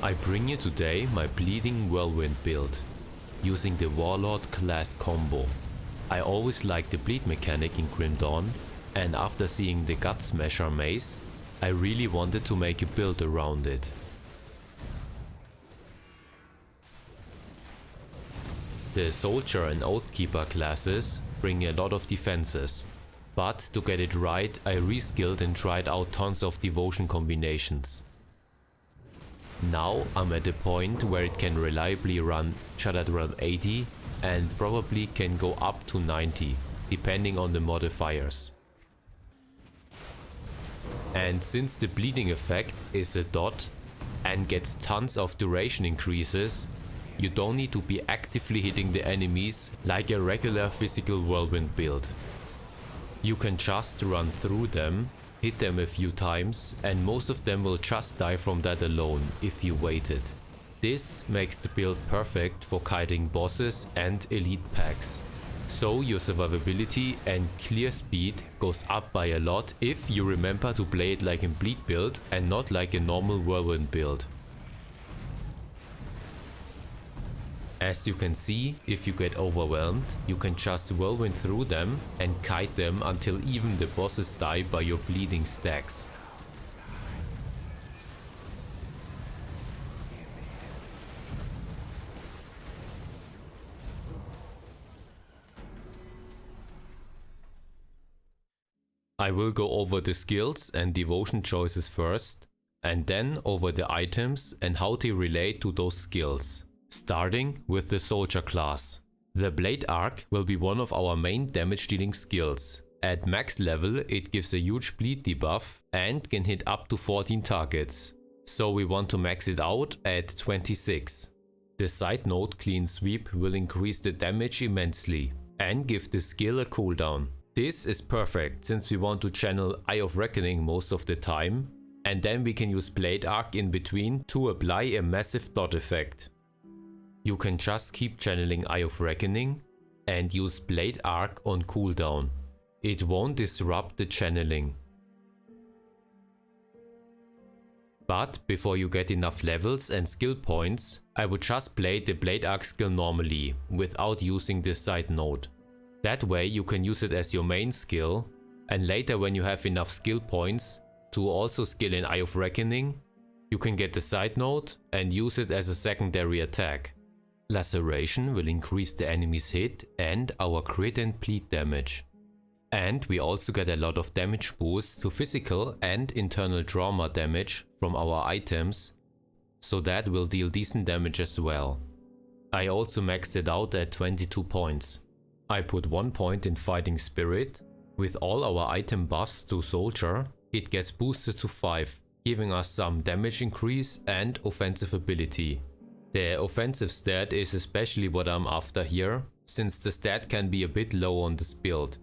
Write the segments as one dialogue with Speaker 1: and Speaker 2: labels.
Speaker 1: I bring you today my bleeding Whirlwind build, using the Warlord class combo. I always liked the bleed mechanic in Grim Dawn, and after seeing the Gutsmasher mace, I really wanted to make a build around it. The Soldier and Oatkeeper classes bring a lot of defenses, but to get it right I reskilled and tried out tons of devotion combinations. Now I'm at a point where it can reliably run SR80 and probably can go up to 90, depending on the modifiers. And since the bleeding effect is a dot and gets tons of duration increases, you don't need to be actively hitting the enemies like a regular physical Whirlwind build. You can just run through them, hit them a few times, and most of them will just die from that alone if you waited. This makes the build perfect for kiting bosses and elite packs. So your survivability and clear speed goes up by a lot if you remember to play it like a bleed build and not like a normal Whirlwind build. As you can see, if you get overwhelmed, you can just whirlwind through them and kite them until even the bosses die by your bleeding stacks. I will go over the skills and devotion choices first, and then over the items and how they relate to those skills. Starting with the Soldier class. The Blade Arc will be one of our main damage dealing skills. At max level it gives a huge bleed debuff and can hit up to 14 targets. So we want to max it out at 26. The side note Clean Sweep will increase the damage immensely and give the skill a cooldown. This is perfect since we want to channel Eye of Reckoning most of the time, and then we can use Blade Arc in between to apply a massive dot effect. You can just keep channeling Eye of Reckoning and use Blade Arc on cooldown. It won't disrupt the channeling. But before you get enough levels and skill points, I would just play the Blade Arc skill normally, without using the side node. That way you can use it as your main skill, and later when you have enough skill points to also skill in Eye of Reckoning, you can get the side node and use it as a secondary attack. Laceration will increase the enemy's hit and our crit and bleed damage. And we also get a lot of damage boosts to physical and internal trauma damage from our items, so that will deal decent damage as well. I also maxed it out at 22 points. I put 1 point in Fighting Spirit. With all our item buffs to Soldier, it gets boosted to 5, giving us some damage increase and offensive ability. The offensive stat is especially what I'm after here, since the stat can be a bit low on this build.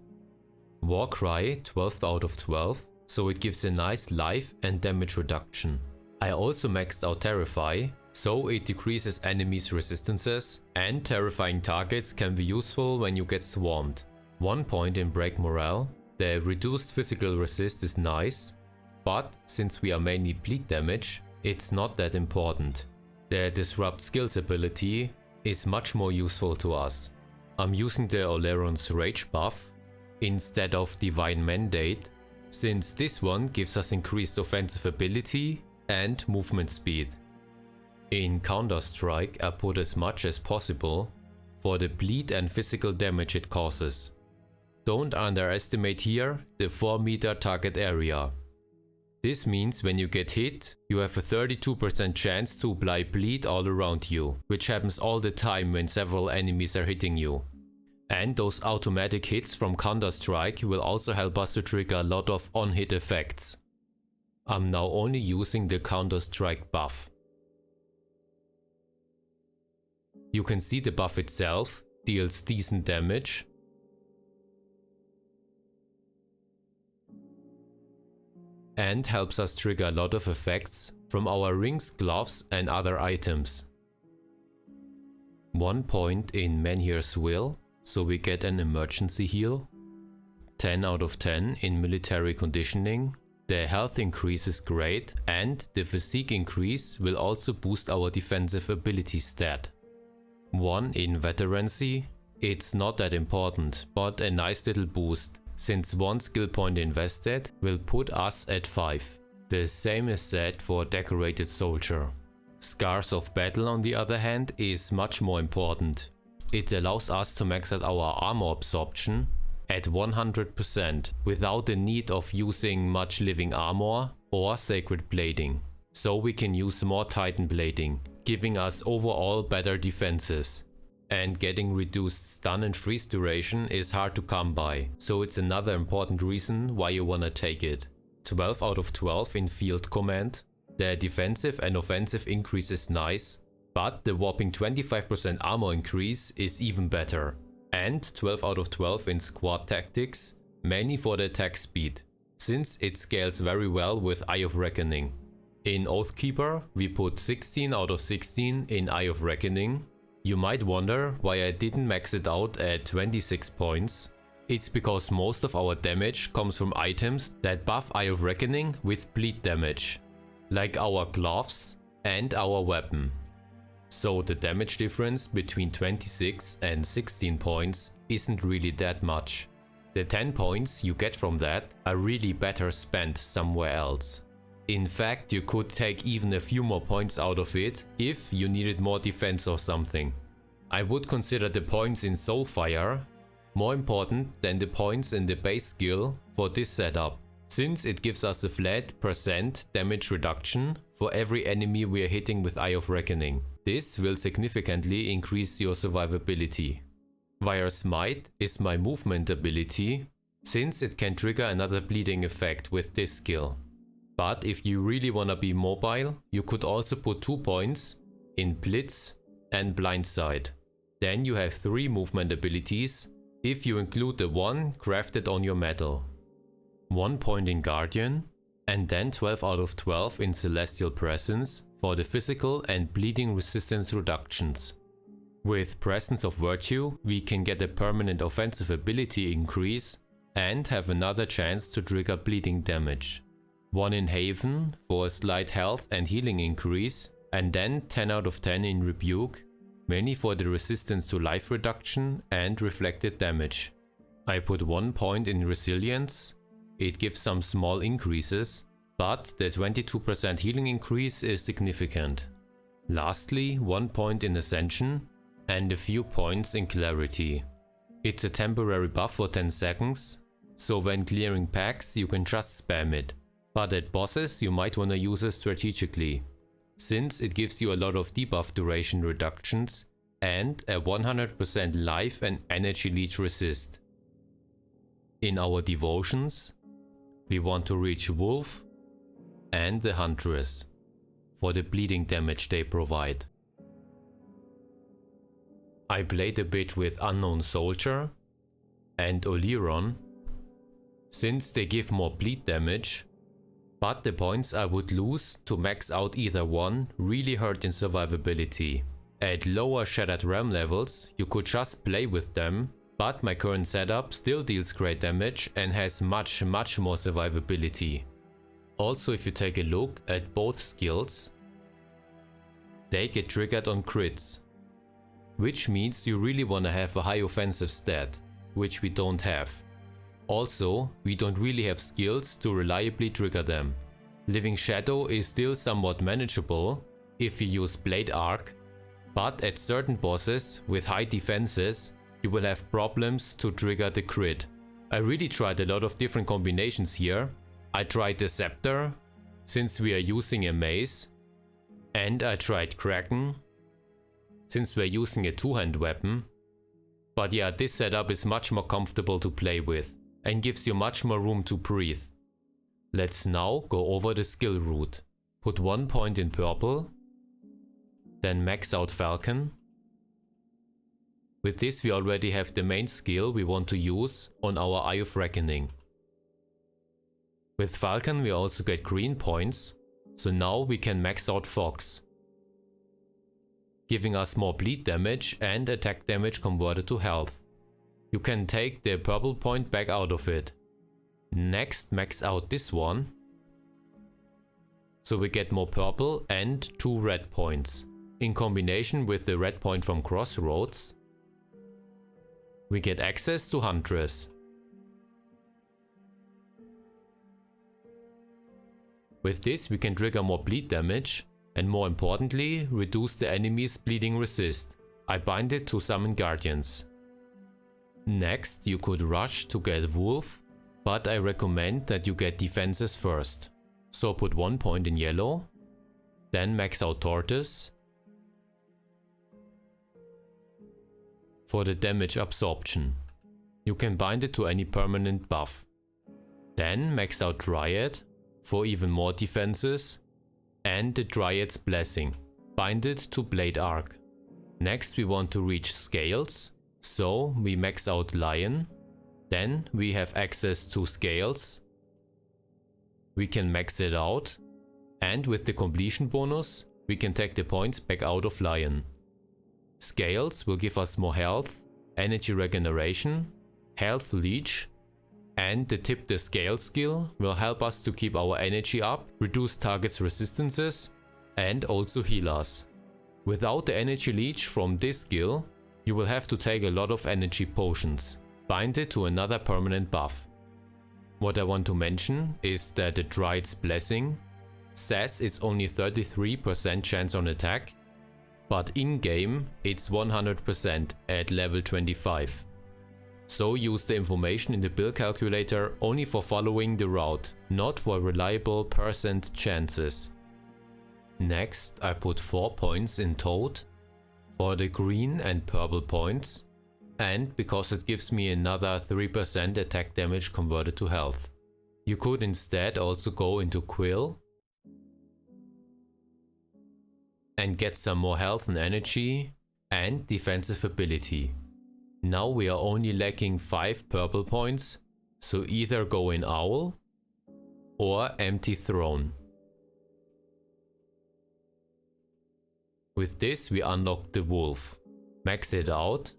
Speaker 1: Warcry 12th out of 12, so it gives a nice life and damage reduction. I also maxed out Terrify, so it decreases enemies' resistances, and terrifying targets can be useful when you get swarmed. 1 point in Break Morale. The reduced physical resist is nice, but since we are mainly bleed damage, it's not that important. The Disrupt Skills ability is much more useful to us. I'm using the Oleron's Rage buff instead of Divine Mandate, since this one gives us increased offensive ability and movement speed. In Counter-Strike I put as much as possible for the bleed and physical damage it causes. Don't underestimate here the 4 meter target area. This means when you get hit, you have a 32% chance to apply bleed all around you, which happens all the time when several enemies are hitting you. And those automatic hits from Counter-Strike will also help us to trigger a lot of on-hit effects. I'm now only using the Counter-Strike buff. You can see the buff itself deals decent damage. And helps us trigger a lot of effects from our rings, gloves and other items. 1 point in Menhir's Will, so we get an emergency heal. 10 out of 10 in military conditioning, The health increase is great, and the physique increase will also boost our defensive ability stat. 1 in veterancy. It's not that important, but a nice little boost, since 1 skill point invested will put us at 5. The same is said for decorated soldier. Scars of battle on the other hand is much more important. It allows us to max out our armor absorption at 100% without the need of using much living armor or sacred blading. So we can use more titan blading, giving us overall better defenses. And getting reduced stun and freeze duration is hard to come by, so it's another important reason why you wanna take it. 12 out of 12 in field command. The defensive and offensive increase is nice, but the whopping 25% armor increase is even better. And 12 out of 12 in squad tactics, mainly for the attack speed, since it scales very well with Eye of Reckoning. In Oatkeeper we put 16 out of 16 in Eye of Reckoning. You might wonder why I didn't max it out at 26 points. It's because most of our damage comes from items that buff Eye of Reckoning with bleed damage, like our gloves and our weapon. So the damage difference between 26 and 16 points isn't really that much. The 10 points you get from that are really better spent somewhere else. In fact, you could take even a few more points out of it if you needed more defense or something. I would consider the points in Soulfire more important than the points in the base skill for this setup, since it gives us a flat % damage reduction for every enemy we are hitting with Eye of Reckoning. This will significantly increase your survivability. Via Smite is my movement ability, since it can trigger another bleeding effect with this skill. But if you really wanna be mobile, you could also put 2 points in Blitz and Blindside. Then you have 3 movement abilities if you include the one crafted on your medal. 1 point in Guardian, and then 12 out of 12 in Celestial Presence for the physical and bleeding resistance reductions. With Presence of Virtue we can get a permanent offensive ability increase and have another chance to trigger bleeding damage. 1 in Haven for a slight health and healing increase, and then 10 out of 10 in Rebuke, mainly for the resistance to life reduction and reflected damage. I put 1 point in Resilience. It gives some small increases, but the 22% healing increase is significant. Lastly, 1 point in Ascension and a few points in Clarity. It's a temporary buff for 10 seconds, so when clearing packs you can just spam it. But at bosses you might wanna use it strategically, since it gives you a lot of debuff duration reductions and a 100% life and energy leech resist. In our devotions, we want to reach Wolf and the Huntress for the bleeding damage they provide. I played a bit with Unknown Soldier and Oliron, since they give more bleed damage, but the points I would lose to max out either one really hurt in survivability. At lower Shattered Realm levels you could just play with them, but my current setup still deals great damage and has much more survivability. Also, if you take a look at both skills, they get triggered on crits, which means you really wanna have a high offensive stat, which we don't have. Also, we don't really have skills to reliably trigger them. Living Shadow is still somewhat manageable if you use Blade Arc, but at certain bosses with high defenses you will have problems to trigger the crit. I really tried a lot of different combinations here. I tried the Scepter, since we are using a mace, and I tried Kraken, since we're using a two-hand weapon. But yeah, this setup is much more comfortable to play with and gives you much more room to breathe. Let's now go over the skill route. Put 1 point in purple, then max out Falcon. With this we already have the main skill we want to use on our Eye of Reckoning. With Falcon we also get green points, so now we can max out Fox, giving us more bleed damage and attack damage converted to health. You can take the purple point back out of it. Next, max out this one so we get more purple and 2 red points. In combination with the red point from Crossroads, we get access to Huntress. With this we can trigger more bleed damage and, more importantly, reduce the enemy's bleeding resist. I bind it to summon guardians. Next you could rush to get Wolf, but I recommend that you get defenses first. So put 1 point in yellow, then max out Tortoise. For the damage absorption, you can bind it to any permanent buff. Then max out Dryad for even more defenses, and the Dryad's Blessing. Bind it to Blade Arc. Next we want to reach Scales, so we max out Lion. Then we have access to Scales. We can max it out, and with the completion bonus we can take the points back out of Lion. Scales will give us more health, energy regeneration, health leech, and the Tip the Scale skill will help us to keep our energy up, reduce targets' resistances, and also heal us. Without the energy leech from this skill, you will have to take a lot of energy potions. Bind it to another permanent buff. What I want to mention is that the Dryad's Blessing says it's only 33% chance on attack, but in-game it's 100% at level 25. So use the information in the build calculator only for following the route, not for reliable percent chances. Next I put 4 points in Toad for the green and purple points, and because it gives me another 3% attack damage converted to health. You could instead also go into Quill and get some more health and energy and defensive ability. Now we are only lacking 5 purple points, so either go in Owl or Empty Throne. With this we unlock the Wolf, max it out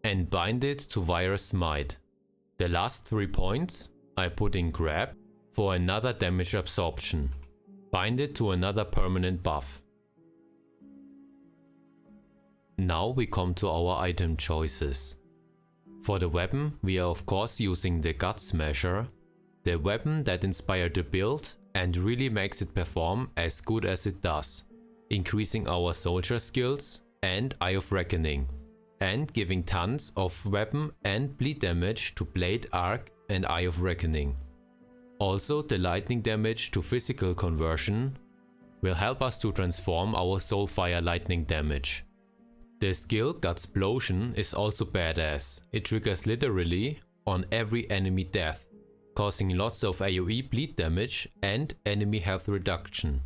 Speaker 1: and bind it to Virus Smite. The last 3 points I put in Grab for another damage absorption. Bind it to another permanent buff. Now we come to our item choices. For the weapon we are of course using the Gutsmasher, the weapon that inspired the build and really makes it perform as good as it does, increasing our soldier skills and Eye of Reckoning, and giving tons of weapon and bleed damage to Blade Arc and Eye of Reckoning. Also the lightning damage to physical conversion will help us to transform our Soulfire lightning damage. The skill Gutsplosion is also badass. It triggers literally on every enemy death, causing lots of AoE bleed damage and enemy health reduction.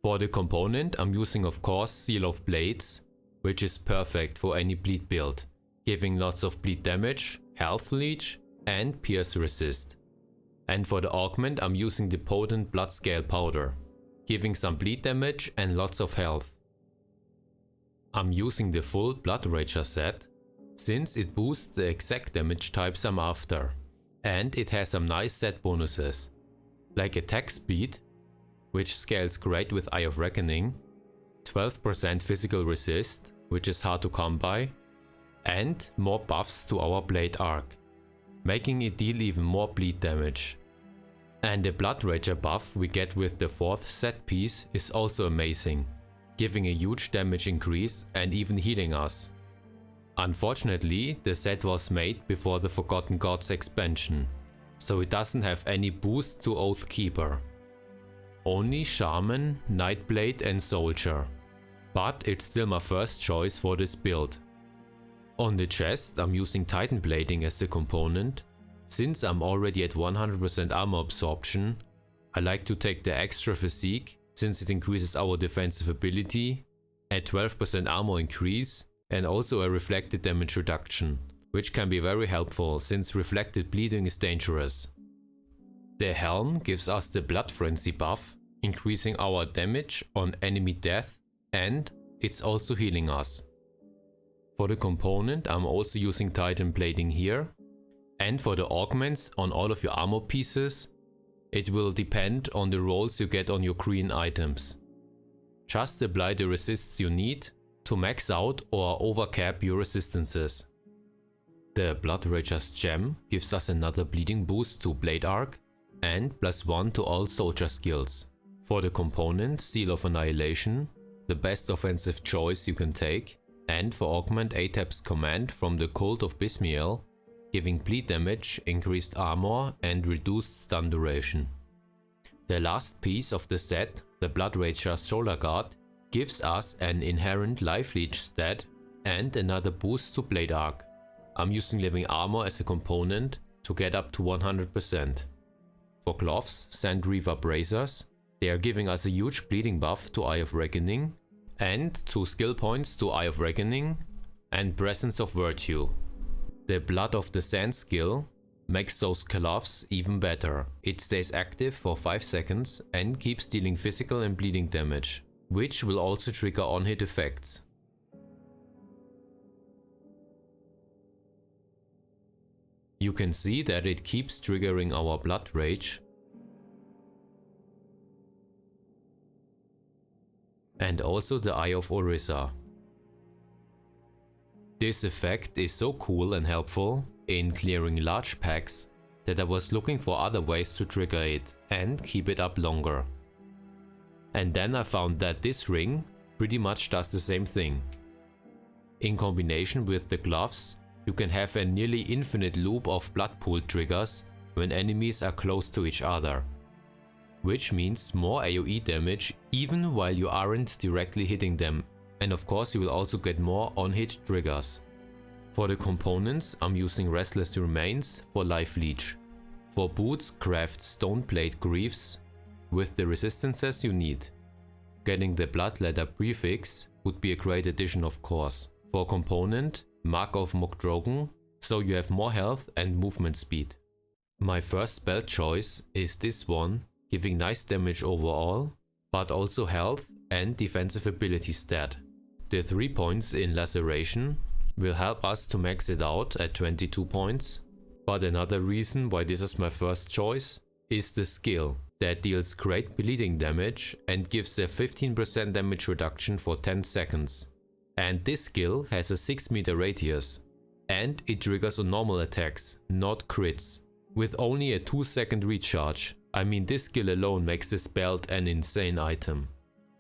Speaker 1: For the component I'm using of course Seal of Blades, which is perfect for any bleed build, giving lots of bleed damage, health leech and pierce resist. And for the augment I'm using the potent Bloodscale powder, giving some bleed damage and lots of health. I'm using the full Bloodrager set, since it boosts the exact damage types I'm after, and it has some nice set bonuses, like attack speed, which scales great with Eye of Reckoning, 12% physical resist, which is hard to come by, and more buffs to our Blade Arc, making it deal even more bleed damage. And the Bloodrager buff we get with the 4th set piece is also amazing, giving a huge damage increase and even healing us. Unfortunately, the set was made before the Forgotten Gods expansion, so it doesn't have any boost to Oathkeeper. Only Shaman, Nightblade and Soldier, but it's still my first choice for this build. On the chest I'm using Titan Blading as the component. Since I'm already at 100% armor absorption, I like to take the extra physique since it increases our defensive ability, a 12% armor increase and also a reflected damage reduction, which can be very helpful since reflected bleeding is dangerous. The helm gives us the Blood Frenzy buff, increasing our damage on enemy death, and it's also healing us. For the component I'm also using Titan Blading here, and for the augments on all of your armor pieces, It will depend on the rolls you get on your green items. Just apply the resists you need to max out or overcap your resistances. The Bloodrager's gem gives us another bleeding boost to Blade Arc and +1 to all soldier skills. For the component Seal of Annihilation, the best offensive choice you can take, and for augment Atep's command from the Cult of Bismiel, giving bleed damage, increased armor and reduced stun duration. The last piece of the set, the Bloodrager's Shoulder Guard, gives us an inherent life leech stat and another boost to Blade Arc. I'm using living armor as a component to get up to 100%. For gloves, Sand Reaver Bracers, they are giving us a huge bleeding buff to Eye of Reckoning and 2 skill points to Eye of Reckoning and Presence of Virtue. The Blood of the Sand skill makes those gloves even better. It stays active for 5 seconds and keeps dealing physical and bleeding damage, which will also trigger on-hit effects. You can see that it keeps triggering our Blood Rage and also the Eye of Orisa. This effect is so cool and helpful in clearing large packs that I was looking for other ways to trigger it and keep it up longer. And then I found that this ring pretty much does the same thing. In combination with the gloves, you can have a nearly infinite loop of blood pool triggers when enemies are close to each other, which means more AoE damage even while you aren't directly hitting them, and of course you will also get more on-hit triggers. For the components, I'm using Restless Remains for Life Leech. For boots, craft Stone Plate Greaves with the resistances you need. Getting the Blood Leather prefix would be a great addition, of course. For component, Mark of Mokdrogen, so you have more health and movement speed. My first spell choice is this one, giving nice damage overall, but also health and defensive ability stat. The 3 points in Laceration will help us to max it out at 22 points, but another reason why this is my first choice is the skill that deals great bleeding damage and gives a 15% damage reduction for 10 seconds. And this skill has a 6 meter radius, and it triggers on normal attacks, not crits, with only a 2-second recharge. I mean, this skill alone makes this belt an insane item.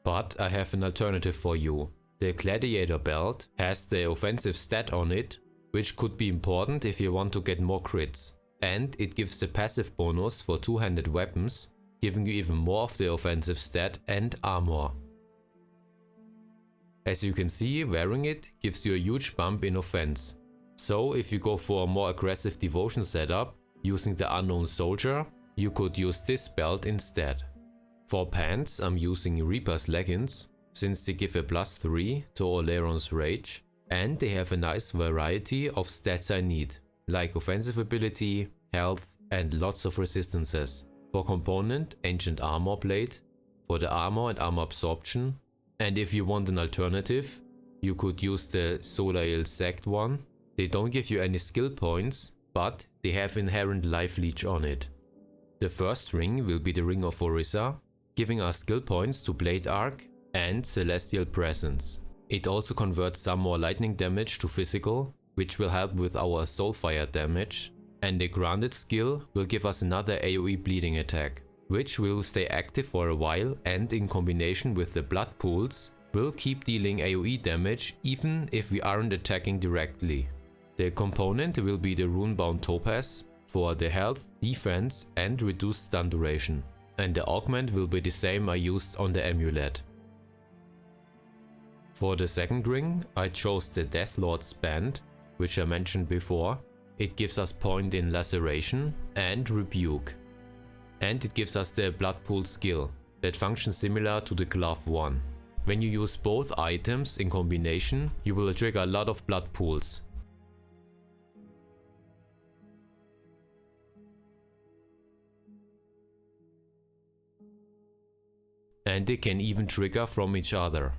Speaker 1: But I have an alternative for you. The Gladiator belt has the offensive stat on it, which could be important if you want to get more crits. And it gives a passive bonus for two-handed weapons, giving you even more of the offensive stat and armor. As you can see, wearing it gives you a huge bump in offense. So if you go for a more aggressive devotion setup, using the Unknown Soldier, you could use this belt instead. For pants, I'm using Reaper's Leggings, since they give a +3 to Oleron's Rage, and they have a nice variety of stats I need, like offensive ability, health and lots of resistances. For component, Ancient Armor Plate, for the armor and armor absorption, and if you want an alternative, you could use the Solail Sect one. They don't give you any skill points, but they have inherent life leech on it. The first ring will be the Ring of Orisa, giving us skill points to Blade Arc and Celestial Presence. It also converts some more lightning damage to physical, which will help with our Soulfire damage, and the Grounded skill will give us another AoE bleeding attack, which will stay active for a while and in combination with the blood pools will keep dealing AoE damage even if we aren't attacking directly. The component will be the Runebound Topaz for the health, defense and reduced stun duration, and the augment will be the same I used on the amulet. For the second ring, I chose the Deathlord's Band, which I mentioned before. It gives us point in Laceration and Rebuke. And it gives us the Blood Pool skill, that functions similar to the glove one. When you use both items in combination, you will trigger a lot of blood pools. And they can even trigger from each other.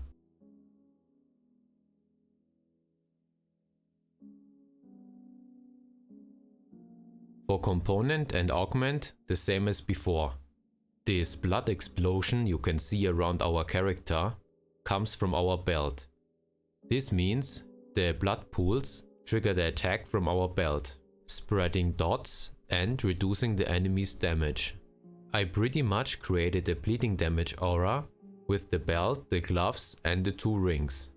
Speaker 1: For component and augment, the same as before. This blood explosion you can see around our character comes from our belt. This means the blood pools trigger the attack from our belt, spreading dots and reducing the enemy's damage. I pretty much created a bleeding damage aura with the belt, the gloves and the 2 rings.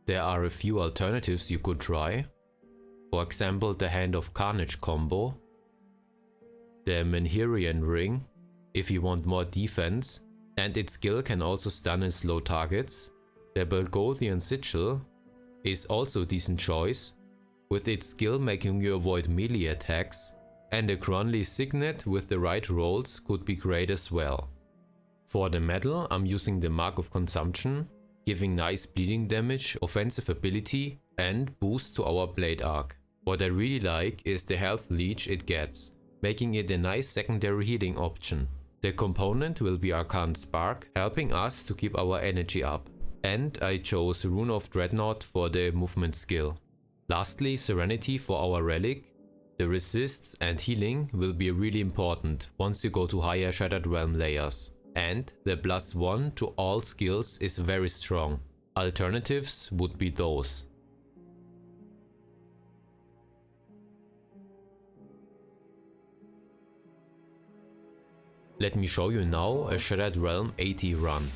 Speaker 1: There are a few alternatives you could try. For example, the Hand of Carnage combo, the Menhirian ring if you want more defense, and its skill can also stun and slow targets. The Belgothian Sigil is also a decent choice, with its skill making you avoid melee attacks, and the Grunley Signet with the right rolls could be great as well. For the medal I'm using the Mark of Consumption, giving nice bleeding damage, offensive ability and boost to our blade arc. What I really like is the health leech it gets, making it a nice secondary healing option. The component will be Arcane Spark, helping us to keep our energy up. And I chose Rune of Dreadnought for the movement skill. Lastly, Serenity for our relic. The resists and healing will be really important once you go to higher Shattered Realm layers. And the +1 to all skills is very strong. Alternatives would be those. Let me show you now a Shattered Realm 80 run.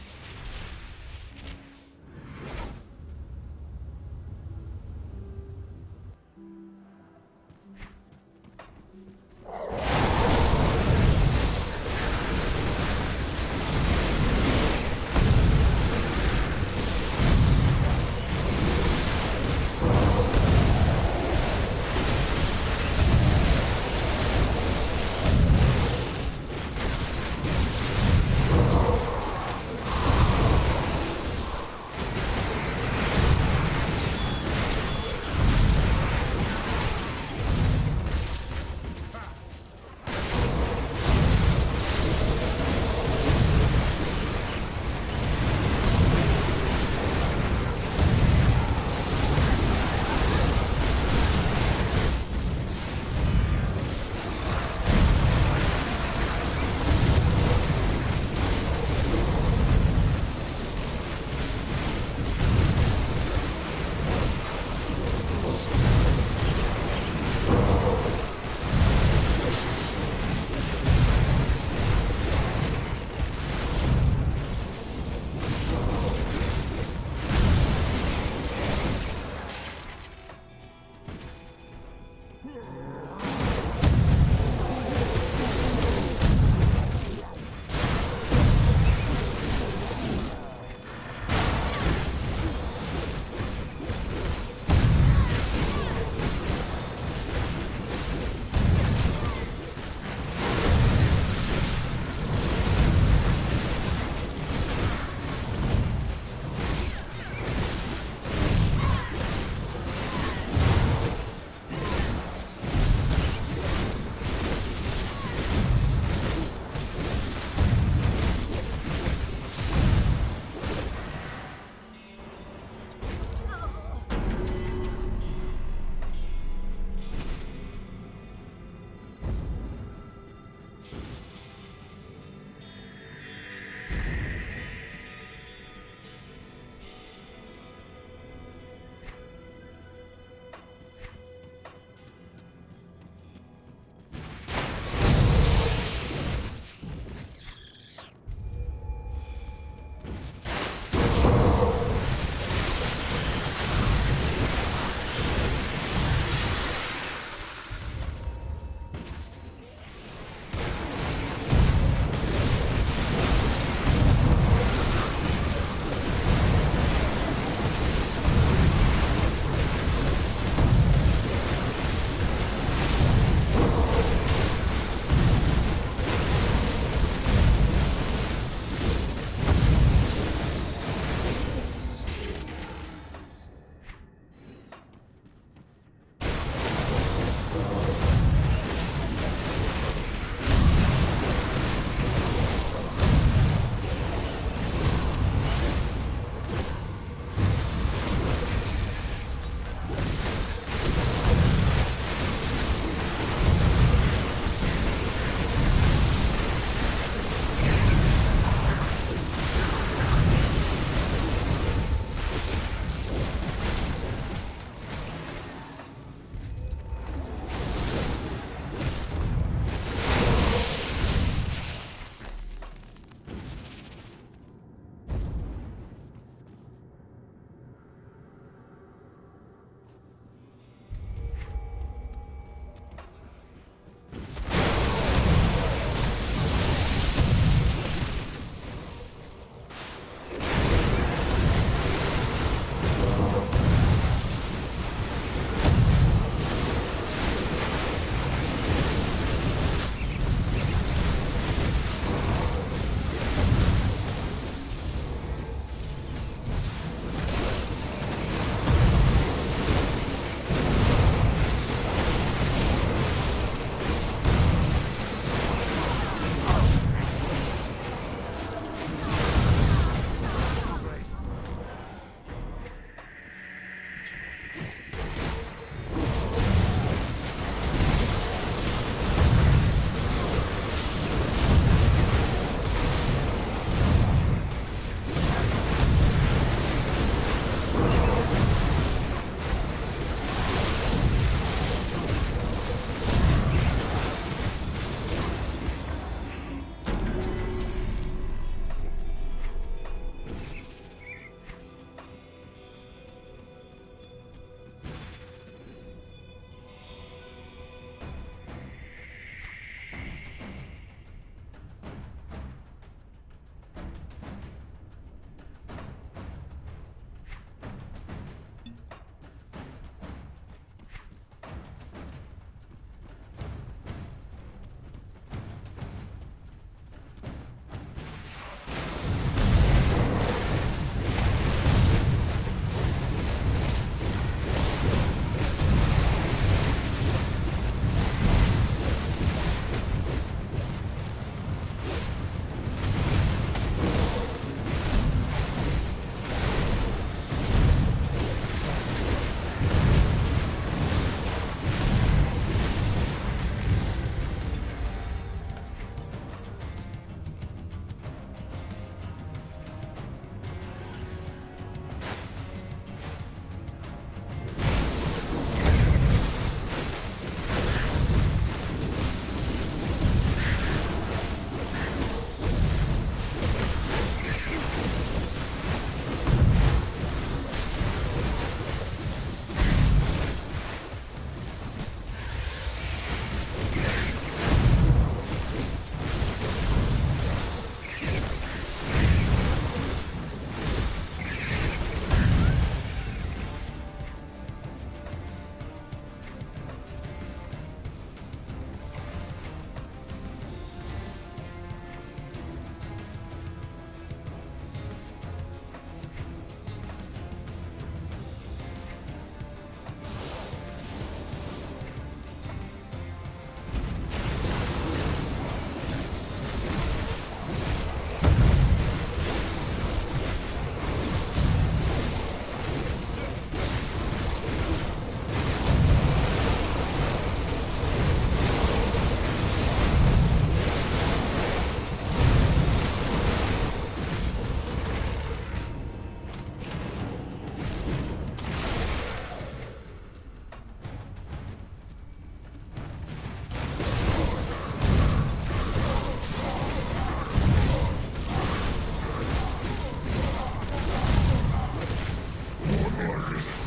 Speaker 2: Trespassing.